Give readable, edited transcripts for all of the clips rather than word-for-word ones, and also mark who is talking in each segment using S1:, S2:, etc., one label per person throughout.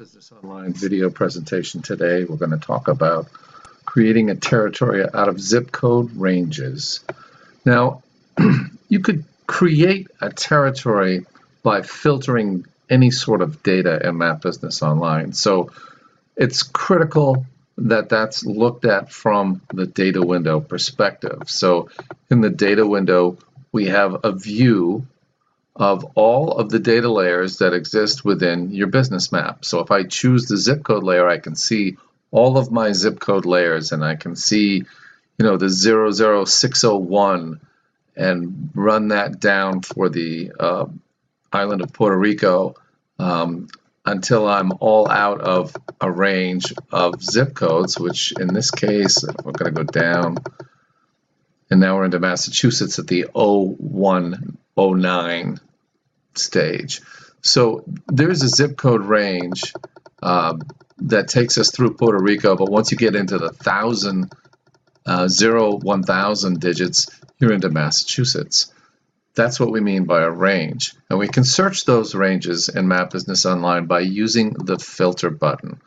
S1: Business Online video presentation today. We're going to talk about creating a territory out of zip code ranges. Now, you could create a territory by filtering any sort of data in Map Business Online. So it's critical that that's looked at from the data window perspective. So in the data window, we have a view of all of the data layers that exist within your business map. So if I choose the zip code layer, I can see all of my zip code layers, and I can see, the 00601 and run that down for the island of Puerto Rico until I'm all out of a range of zip codes, which in this case, we're going to go down, and now we're into Massachusetts at the 0109 stage. So there's a zip code range that takes us through Puerto Rico, but once you get into the 1000 digits, you're into Massachusetts. That's what we mean by a range. And we can search those ranges in Map Business Online by using the filter button.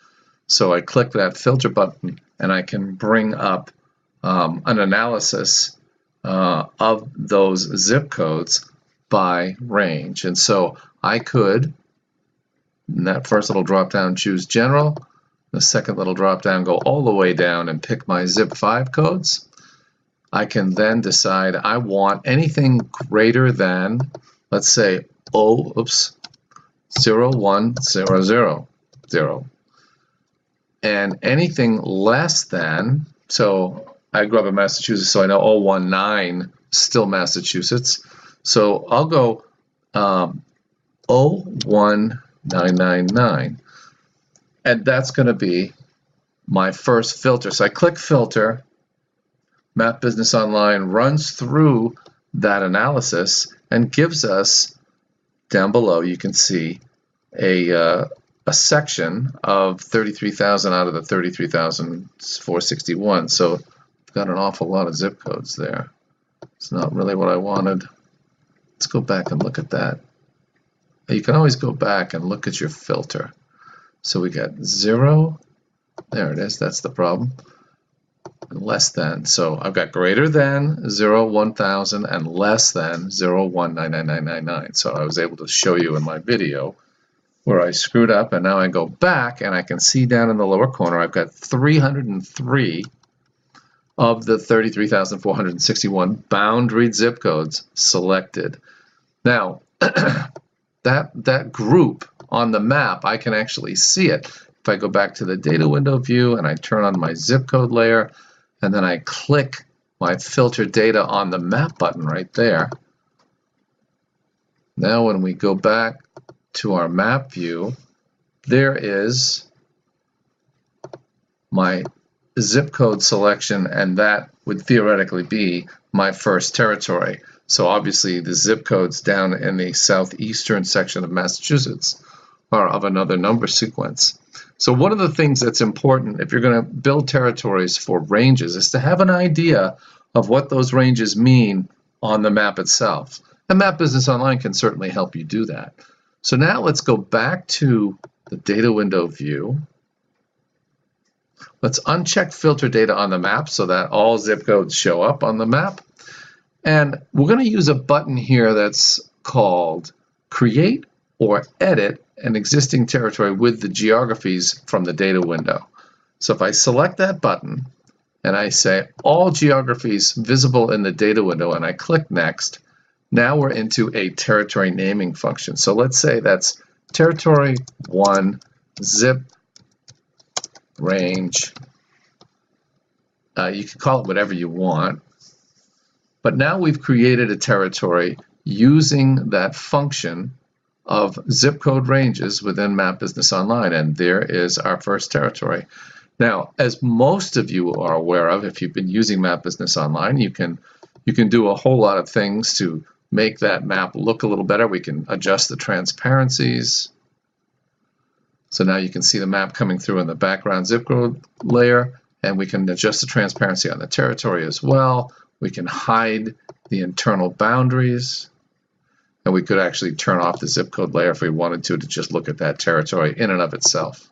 S1: So I click that filter button and I can bring up an analysis of those zip codes by range. And so I could, in that first little drop down, choose general. The second little drop down, go all the way down and pick my zip 5 codes. I can then decide I want anything greater than, let's say, 01000. And anything less than, so I grew up in Massachusetts, so I know 019 still Massachusetts. So I'll go 01999, and that's going to be my first filter. So I click filter, Map Business Online runs through that analysis and gives us, down below you can see a section of 33,000 out of the 33,461. So I've got an awful lot of zip codes there. It's not really what I wanted. Let's go back and look at that. You can always go back and look at your filter. So we got 0, there it is, that's the problem, and less than. So I've got greater than 1000 and less than 0199999. So I was able to show you in my video where I screwed up, and now I go back and I can see down in the lower corner I've got 303 of the 33,461 boundaried zip codes selected. Now, that group on the map, I can actually see it. If I go back to the data window view and I turn on my zip code layer, and then I click my filter data on the map button right there. Now when we go back to our map view, there is my zip code selection, and that would theoretically be my first territory. So obviously the zip codes down in the southeastern section of Massachusetts are of another number sequence. So one of the things that's important if you're going to build territories for ranges is to have an idea of what those ranges mean on the map itself. And Map Business Online can certainly help you do that. So now let's go back to the data window view. Let's uncheck filter data on the map so that all zip codes show up on the map. And we're going to use a button here that's called Create or Edit an Existing Territory with the Geographies from the data window. So if I select that button and I say All Geographies Visible in the Data Window and I click Next, now we're into a territory naming function. So let's say that's Territory 1 Zip Range. You can call it whatever you want. But now we've created a territory using that function of zip code ranges within Map Business Online, and there is our first territory. Now, as most of you are aware of, if you've been using Map Business Online, you can do a whole lot of things to make that map look a little better. We can adjust the transparencies. So now you can see the map coming through in the background zip code layer, and we can adjust the transparency on the territory as well. We can hide the internal boundaries, And we could actually turn off the zip code layer if we wanted to just look at that territory in and of itself.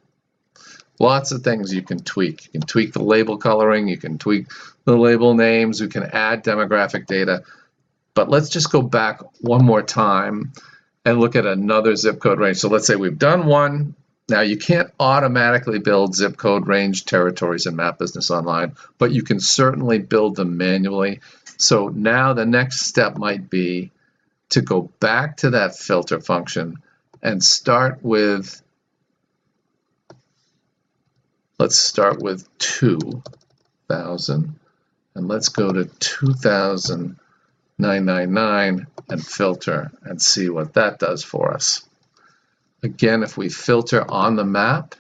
S1: Lots of things you can tweak. You can tweak the label coloring, you can tweak the label names, you can add demographic data. But let's just go back one more time and look at another zip code range. So let's say we've done one. Now you can't automatically build zip code range territories in Map Business Online, but you can certainly build them manually. So now the next step might be to go back to that filter function and start with, let's start with 2000, and let's go to 200999 and filter and see what that does for us. Again, if we filter on the map,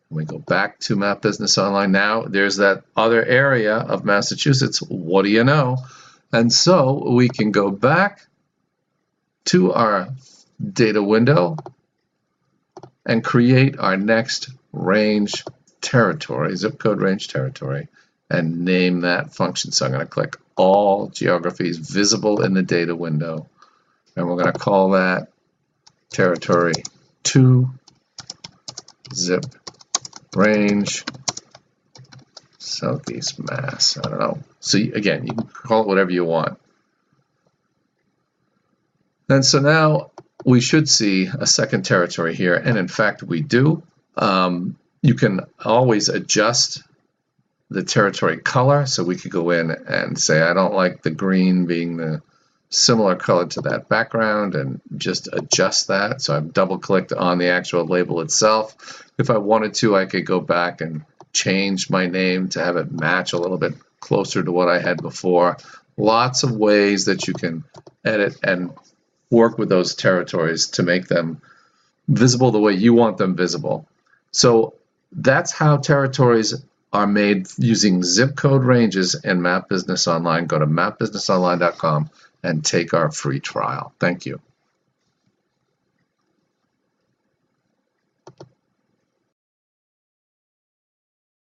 S1: and we go back to Map Business Online, now there's that other area of Massachusetts. What do you know? And so we can go back to our data window and create our next range territory, zip code range territory, and name that function. So I'm going to click all geographies visible in the data window, and we're going to call that territory 2 zip range Southeast Mass. I don't know. So again, you can call it whatever you want. And so now we should see a second territory here, and in fact we do. You can always adjust the territory color, so we could go in and say I don't like the green being the similar color to that background, and just adjust that. So I've double clicked on the actual label itself. If I wanted to, I could go back and change my name to have it match a little bit closer to what I had before. Lots of ways that you can edit and work with those territories to make them visible the way you want them visible. So that's how territories are made using zip code ranges in Map Business Online. Go to mapbusinessonline.com and take our free trial. Thank you.